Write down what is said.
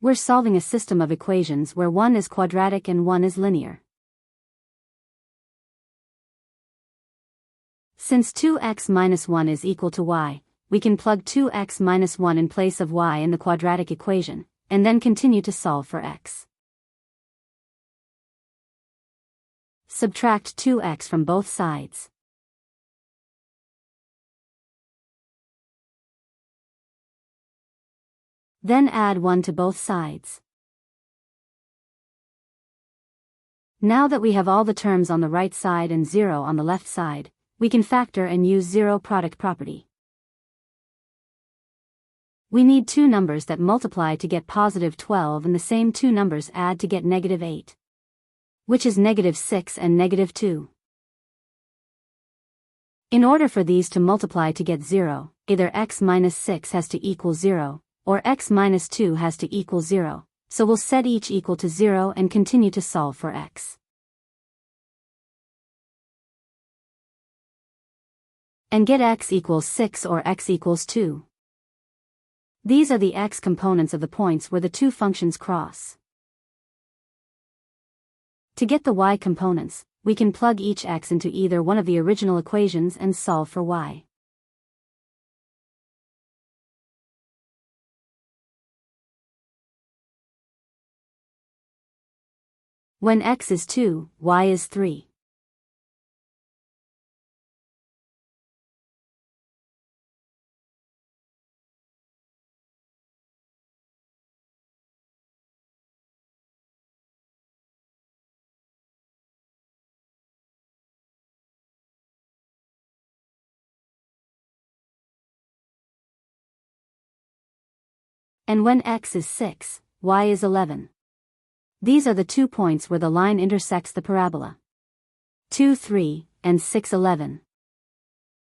We're solving a system of equations where one is quadratic and one is linear. Since 2x minus 1 is equal to y, we can plug 2x minus 1 in place of y in the quadratic equation, and then continue to solve for x. Subtract 2x from both sides. Then add 1 to both sides. Now that we have all the terms on the right side and 0 on the left side, we can factor and use zero product property. We need two numbers that multiply to get positive 12 and the same two numbers add to get negative 8. Which is negative 6 and negative 2. In order for these to multiply to get 0, either x minus 6 has to equal 0, or x minus 2 has to equal 0, so we'll set each equal to 0 and continue to solve for x. And get x equals 6 or x equals 2. These are the x components of the points where the two functions cross. To get the y components, we can plug each x into either one of the original equations and solve for y. When x is 2, y is 3. And when x is 6, y is 11. These are the 2 points where the line intersects the parabola. 2, 3, and 6, 11.